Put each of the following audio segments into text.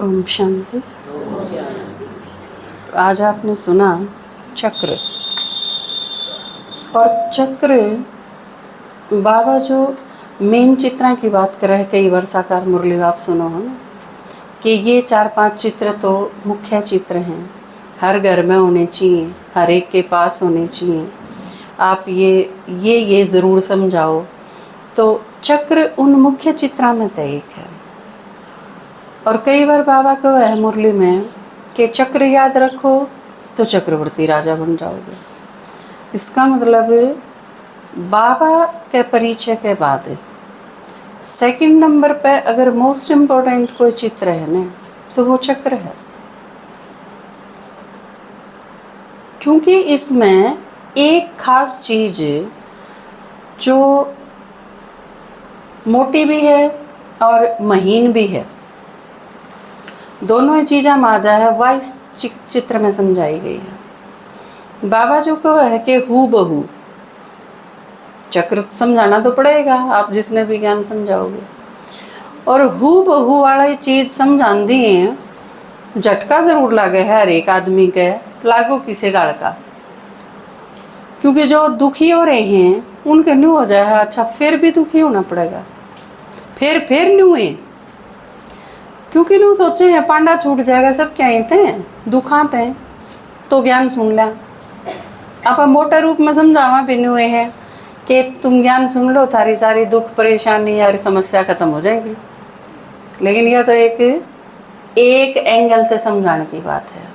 ओम शांति। आज आपने सुना चक्र, और चक्र बाबा जो मेन चित्रा की बात कर रहे हैं, कई बार साकार मुरली आप सुनो हो ना, कि ये 4-5 चित्र तो मुख्य चित्र हैं, हर घर में होने चाहिए, हर एक के पास होने चाहिए। आप ये ज़रूर समझाओ। तो चक्र उन मुख्य चित्रा में से एक है। और कई बार बाबा को है मुरली में कि चक्र याद रखो तो चक्रवर्ती राजा बन जाओगे। इसका मतलब बाबा के परिचय के बाद सेकंड नंबर पे अगर मोस्ट इम्पोर्टेंट कोई चित्र है ना, तो वो चक्र है। क्योंकि इसमें एक खास चीज़ जो मोटी भी है और महीन भी है, दोनों ही चीज़ें माजा है, वह इस चित्र में समझाई गई है। बाबा जो कहा है कि हू बहू चक्र समझाना तो पड़ेगा, आप जिसने भी ज्ञान समझाओगे, और हू बहू वाला चीज़ समझा दिए, झटका ज़रूर लगे है हर एक आदमी के, लागू किसे डाल का। क्योंकि जो दुखी हो रहे हैं उनके न्यू हो जाए, अच्छा फिर भी दुखी होना पड़ेगा, फिर न्यू है। क्योंकि न्यू सोचे हैं पांडा छूट जाएगा, सब क्या थे दुखाते हैं, तो ज्ञान सुन लिया। आप मोटा रूप में समझावा भी न्यू है कि तुम ज्ञान सुन लो, थारी सारी दुख परेशानी और समस्या खत्म हो जाएगी। लेकिन यह तो एक एंगल से समझाने की बात है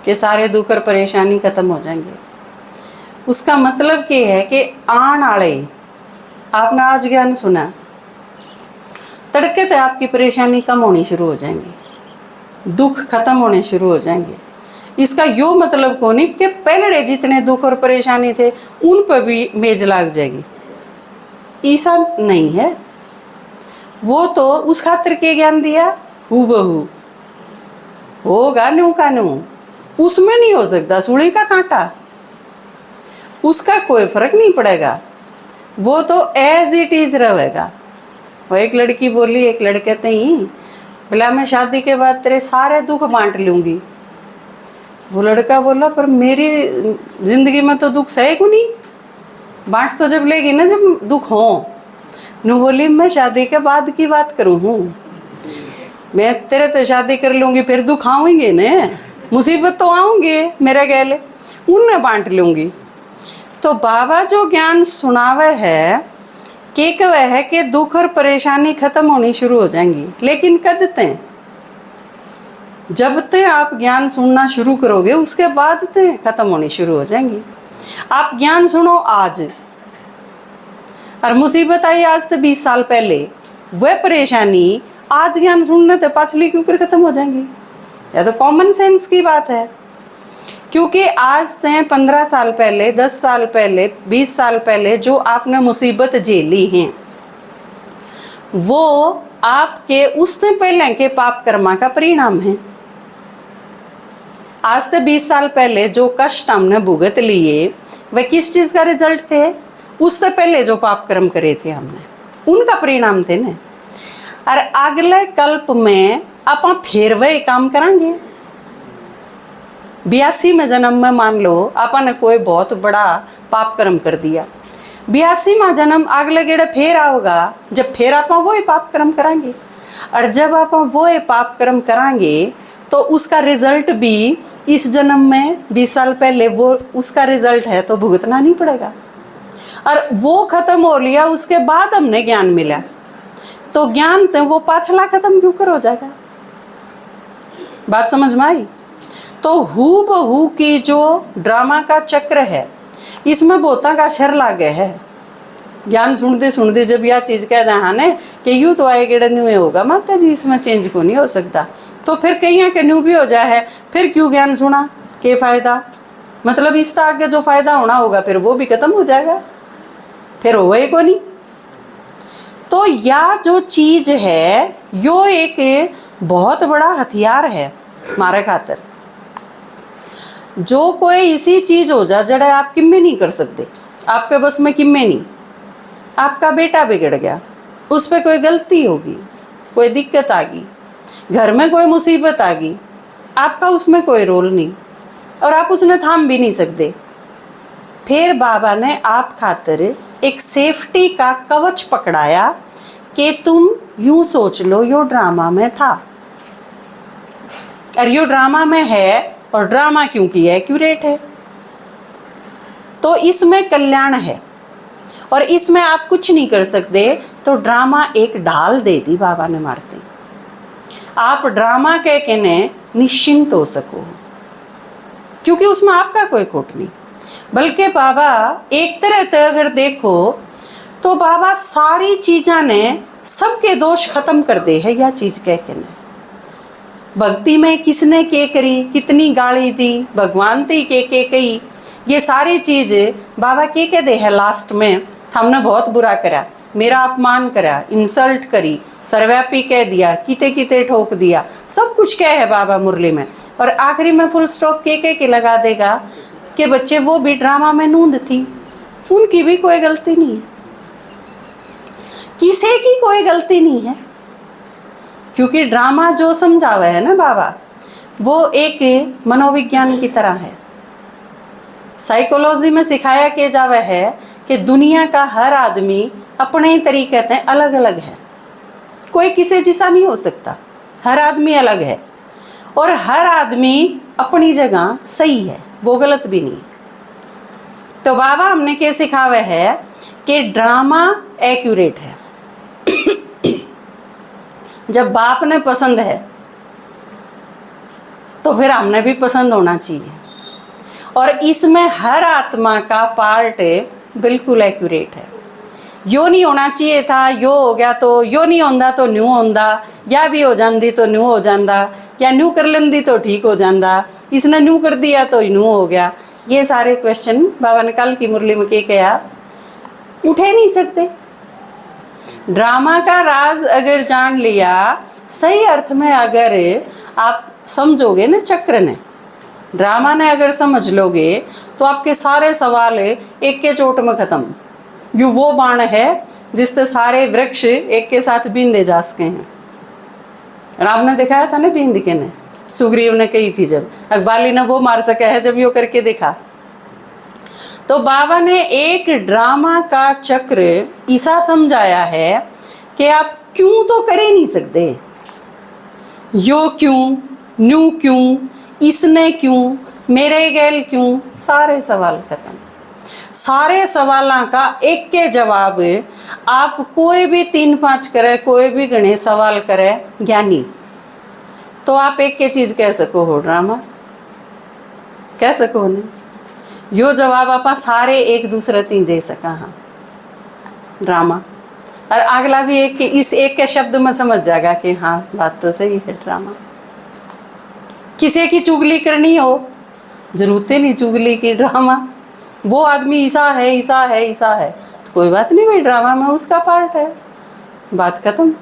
कि सारे दुख और परेशानी खत्म हो जाएंगे। उसका मतलब क्या है कि आन आड़े आपने आज ज्ञान सुना, तड़के तो आपकी परेशानी कम होनी शुरू हो जाएंगी, दुख खत्म होने शुरू हो जाएंगे। इसका यो मतलब को नहीं कि पहले जितने दुख और परेशानी थे उन पर भी मेज लाग जाएगी, ऐसा नहीं है। वो तो उस खातिर के ज्ञान दिया हू बहू होगा न्यू का न्यू, उसमें नहीं हो सकता सूली का कांटा, उसका कोई फर्क नहीं पड़ेगा, वो तो एज इट इज रहेगा। वो एक लड़की बोली एक लड़के तई, बोला मैं शादी के बाद तेरे सारे दुख बांट लूँगी। वो लड़का बोला पर मेरी ज़िंदगी में तो दुख सहे को नहीं, बांट तो जब लेगी ना जब दुख हो। नू बोली मैं शादी के बाद की बात करूँ हूँ, मैं तेरे तो शादी कर लूँगी फिर दुख आएंगे न, मुसीबत तो आऊँगे मेरे गैले, उनमें बांट लूँगी। तो बाबा जो ज्ञान सुनावे है कि वह है कि दुख और परेशानी खत्म होनी शुरू हो जाएंगी, लेकिन कब तक? जब तक आप ज्ञान सुनना शुरू करोगे उसके बाद तक खत्म होनी शुरू हो जाएंगी। आप ज्ञान सुनो आज, और मुसीबत आई आज से 20 साल पहले, वह परेशानी आज ज्ञान सुनने से पाछली क्यों कर खत्म हो जाएंगी? यह तो कॉमन सेंस की बात है। क्योंकि आज से 15 साल पहले, 10 साल पहले, 20 साल पहले जो आपने मुसीबत झेली हैं, वो आपके उससे पहले के पाप कर्मा का परिणाम है। आज से 20 साल पहले जो कष्ट हमने भुगत लिए, वह किस चीज़ का रिजल्ट थे? उससे पहले जो पाप कर्म करे थे हमने, उनका परिणाम थे ना। और अगले कल्प में आप फिर वही काम करेंगे। 82 में जन्म में मान लो आपने कोई बहुत बड़ा पाप कर्म कर दिया, 82 में जन्म अगले गेड़े फिर आओगा, जब फिर आप वो ही पाप कर्म कराएंगे। और जब आप वो ही पाप कर्म कराएंगे तो उसका रिजल्ट भी इस जन्म में 20 साल पहले वो उसका रिजल्ट है तो भुगतना नहीं पड़ेगा। और वो खत्म हो लिया, उसके बाद हमने ज्ञान मिला, तो ज्ञान तो वो पाछला खत्म क्यों कर हो जाएगा? बात समझ में आई? तो हू बहू की जो ड्रामा का चक्र है, इसमें बहुता का शर लागे है। ज्ञान सुनते सुनते जब यह चीज़ कह रहा है कि यूँ तो आए गेड़ा न्यू होगा माता जी, इसमें चेंज को नहीं हो सकता, तो फिर कहीं के न्यू भी हो जाए है, फिर क्यों ज्ञान सुना, के फ़ायदा? मतलब इसका आगे जो फ़ायदा होना होगा फिर वो भी खत्म हो जाएगा, फिर हो ही को नहीं। तो यह जो चीज़ है यो एक बहुत बड़ा हथियार है हमारे खातिर। जो कोई इसी चीज़ हो जा जड़ा आप किम्मे नहीं कर सकते, आपके बस में किम्मे नहीं। आपका बेटा बिगड़ गया, उस पर कोई गलती होगी, कोई दिक्कत आ गई, घर में कोई मुसीबत आ गई, आपका उसमें कोई रोल नहीं और आप उसने थाम भी नहीं सकते। फिर बाबा ने आप खातिर एक सेफ्टी का कवच पकड़ाया कि तुम यूं सोच लो यो ड्रामा में था और यो ड्रामा में है, और ड्रामा क्योंकि एक्यूरेट है तो इसमें कल्याण है और इसमें आप कुछ नहीं कर सकते। तो ड्रामा एक ढाल दे दी बाबा ने मारते, आप ड्रामा कह के ने निश्चिंत हो सको, क्योंकि उसमें आपका कोई खोट नहीं। बल्कि बाबा एक तरह से अगर देखो तो बाबा सारी चीज़ा ने सबके दोष खत्म कर दे है यह चीज़ कह के ने। भक्ति में किसने के करी, कितनी गाली दी, भगवान ती के कही, ये सारी चीज़ बाबा के दे है लास्ट में। हमने बहुत बुरा करा, मेरा अपमान करा, इंसल्ट करी, सर्वव्यापी कह दिया, किते किते ठोक दिया, सब कुछ कह है बाबा मुरली में। और आखिरी में फुल स्टॉप के लगा देगा कि बच्चे वो भी ड्रामा में नूंद थी, उनकी भी कोई गलती नहीं है, किसी की कोई गलती नहीं है। क्योंकि ड्रामा जो समझावे है ना बाबा, वो एक मनोविज्ञान की तरह है। साइकोलॉजी में सिखाया के जावे है कि दुनिया का हर आदमी अपने ही तरीके से अलग अलग है, कोई किसी जैसा नहीं हो सकता, हर आदमी अलग है और हर आदमी अपनी जगह सही है, वो गलत भी नहीं। तो बाबा हमने क्या सिखावे है कि ड्रामा एक्यूरेट है। जब बाप ने पसंद है तो फिर हमने भी पसंद होना चाहिए, और इसमें हर आत्मा का पार्ट बिल्कुल एक्यूरेट है। यो नहीं होना चाहिए था, यो हो गया, तो यो नहीं होंदा तो न्यू होंदा, या भी हो जाती तो न्यू हो जाता, या न्यू कर लेंदी तो ठीक हो जाता, इसने न्यू कर दिया तो न्यू हो गया। ये सारे क्वेश्चन बाबा ने कल की मुरली में कहा उठे नहीं सकते। ड्रामा का राज अगर जान लिया, सही अर्थ में अगर आप समझोगे ना, चक्र ने ड्रामा ने अगर समझ लोगे तो आपके सारे सवाल एक के चोट में खत्म। यो वो बाण है जिससे सारे वृक्ष एक के साथ बींदे जा सके हैं। राम ने दिखाया था ना बींद के ने, सुग्रीव ने कही थी जब, अकबाली ने वो मार सका है जब यो करके दिखा। तो बाबा ने एक ड्रामा का चक्र ऐसा समझाया है कि आप क्यों तो कर ही नहीं सकते, यो क्यों, न्यू क्यों, इसने क्यों, मेरे गैल क्यों, सारे सवाल खत्म। सारे सवालों का एक के जवाब आप कोई भी 3-5 करे, कोई भी गणे सवाल करे ज्ञानी, तो आप एक के चीज कह सको हो ड्रामा कह सको नहीं। यो जवाब आप सारे एक दूसरे तीन दे सका। हाँ ड्रामा, और अगला भी एक के इस एक के शब्द में समझ जाएगा कि हाँ बात तो सही है। ड्रामा किसी की चुगली करनी हो, जरूरत नहीं चुगली की, ड्रामा वो आदमी ईसा है, ईसा है, ईसा है, तो कोई बात नहीं भाई, ड्रामा में उसका पार्ट है, बात खत्म।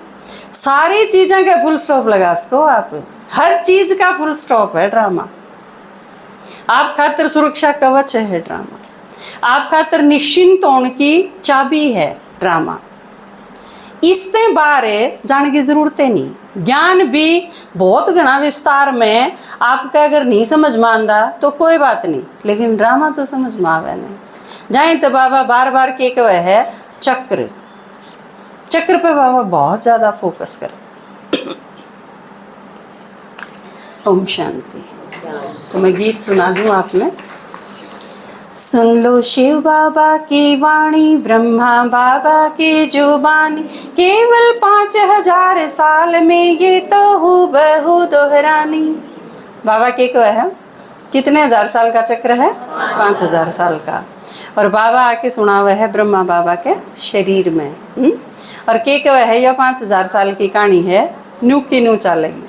सारी चीज़ें का फुल स्टॉप लगा सको आप, हर चीज का फुल स्टॉप है ड्रामा। आप खातिर सुरक्षा कवच है ड्रामा, आप खातिर निश्चिंत होने की चाबी है ड्रामा। इससे बारे जाने की जरूरत है नहीं। ज्ञान भी बहुत घना विस्तार में आपका अगर नहीं समझ में आंदा तो कोई बात नहीं, लेकिन ड्रामा तो समझ में आवे नहीं। जाए तो बाबा बार बार के कहे है चक्र, चक्र पे बाबा बहुत ज़्यादा फोकस कर। ओम शांति। तो मैं गीत सुना दूँ आपने। सुन लो शिव बाबा की वाणी, ब्रह्मा बाबा की जुबानी, केवल 5000 साल में ये तो हूबहू दोहरानी। बाबा के को है कितने हजार साल का चक्र है? 5000 साल का। और बाबा आके सुना हुआ है ब्रह्मा बाबा के शरीर में। और के को है यह 5000 साल की कहानी है, न्यू की न्यू चलेगी।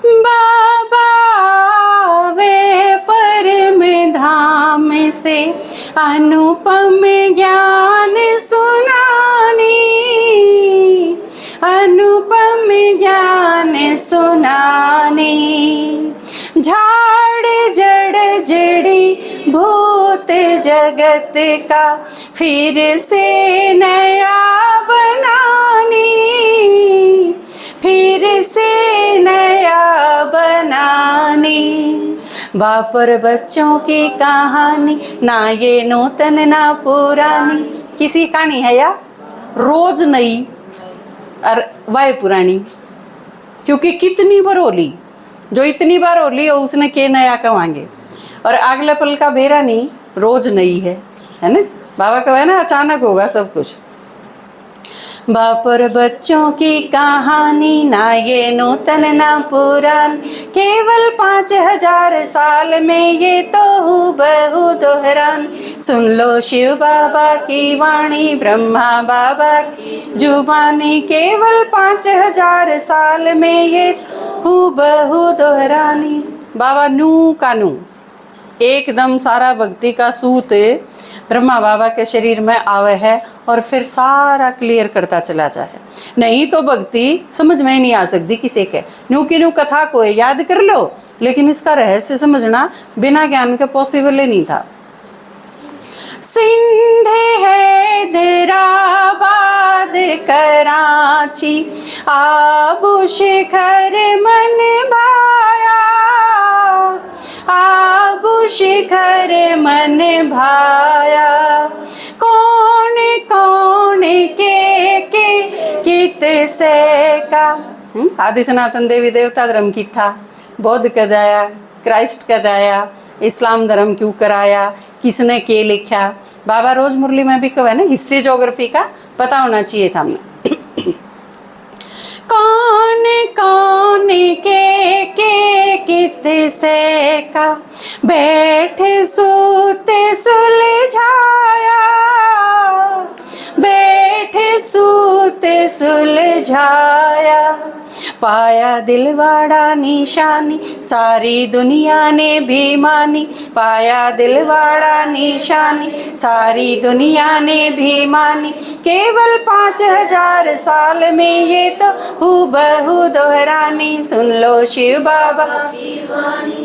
बाबा वे परम धाम से अनुपम ज्ञान सुनाने, अनुपम ज्ञान सुनाने। झाड़ जड़ जड़ी भूत जगत का फिर से नया बनाने, फिर से नया बनाने। बाप और बच्चों की कहानी, ना ये नूतन ना पुरानी। किसी कहानी है या रोज नई और वह पुरानी, क्योंकि कितनी बार होली, जो इतनी बार होली हो उसने के नया कमाएंगे। और अगले पल का बेरा नहीं, रोज नई है ना। बाबा का है ना, अचानक होगा सब कुछ। बाप और बच्चों की कहानी, ना ये नूतन ना पुरानी, केवल 5000 साल में ये तो हूबहू दोहरानी। सुन लो शिव बाबा की वाणी, ब्रह्मा बाबा की जुबानी, केवल 5000 साल में ये हूबहू दोहरानी। बाबा नू का नू एकदम सारा भक्ति का सूत ब्रह्मा बाबा के शरीर में आवे है और फिर सारा क्लियर करता चला जाए। नहीं तो भक्ति समझ में ही नहीं आ सकती किसी के। न्यू की न्यू कथा को याद कर लो, लेकिन इसका रहस्य समझना बिना ज्ञान के पॉसिबल ही नहीं था। सिंध हैदराबाद कराची, आबू शिखर मन भाया, आबू शिखर मन भाया। कौन कौन के कित से का। आदि सनातन देवी देवता धर्म की था, बौद्ध कदाया, क्राइस्ट कदाया, इस्लाम धर्म क्यों कराया, किसने के लिखा। बाबा रोज मुरली में भी कहा ना, हिस्ट्री ज्योग्राफी का पता होना चाहिए था हमें। कौन कौन के कित से का, बैठे सूते सुलझाया, बैठे सूते सुलझाया। पाया दिलवाड़ा निशानी, सारी दुनिया ने भी मानी, पाया दिलवाड़ा निशानी, सारी दुनिया ने भी मानी। केवल 5000 साल में ये तो हूबहू दोहरानी। सुन लो शिव बाबा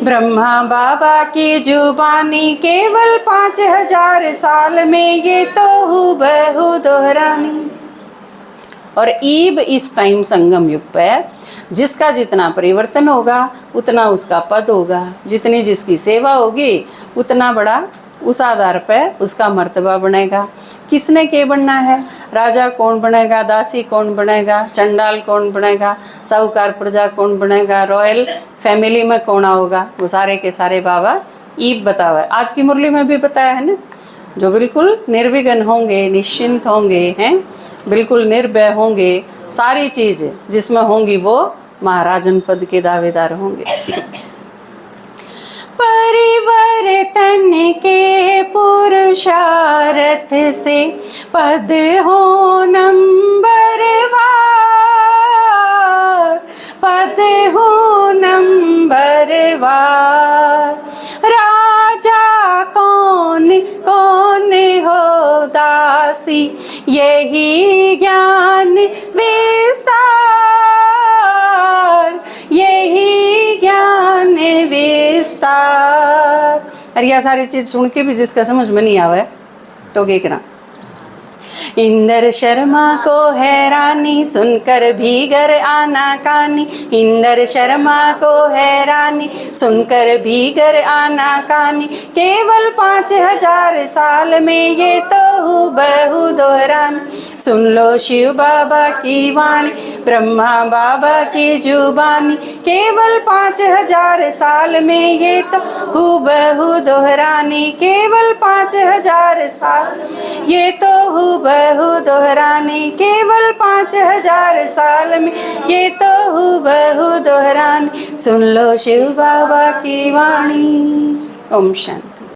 ब्रह्मा बाबा की जुबानी, केवल 5000 साल में ये तो हूबहू दोहरानी। और ईब इस टाइम संगम युग पे जिसका जितना परिवर्तन होगा उतना उसका पद होगा, जितनी जिसकी सेवा होगी उतना बड़ा उस आधार पे उसका मर्तबा बनेगा। किसने के बनना है, राजा कौन बनेगा, दासी कौन बनेगा, चंडाल कौन बनेगा, साहूकार प्रजा कौन बनेगा, रॉयल फैमिली में कौन आओगा, वो सारे के सारे बाबा ईब बतावा है। आज की मुरली में भी बताया है ना, जो बिल्कुल निर्विघ्न होंगे, निश्चिंत होंगे, हैं बिल्कुल निर्भय होंगे, सारी चीज़ जिसमें होंगी वो महाराजन पद के दावेदार होंगे। परिवर्तन के पुरुषार्थ से पद हो नंबरवार, पद हो नंबरवार। राजा कौन कौन हो दासी, यही ज्ञान विस्तार, यही ज्ञान विस्तार। अरे यह सारी चीज सुन के भी जिसका समझ में नहीं आवे तो क्या। इंदर शर्मा को हैरानी, सुनकर भीगर आना कानी, इंदर शर्मा को हैरानी, सुनकर भीगर आना कानी। केवल 5000 साल में ये तो हूबहू दोहरानी। सुन लो शिव बाबा की वाणी, ब्रह्मा बाबा की जुबानी, केवल 5000 साल में ये तो हूबहू दोहरानी। केवल 5000 साल ये तो हूबहू दोहरानी, केवल 5000 साल में ये तो हूबहू दोहरानी। सुन लो शिव बाबा की वाणी। ओम शांति।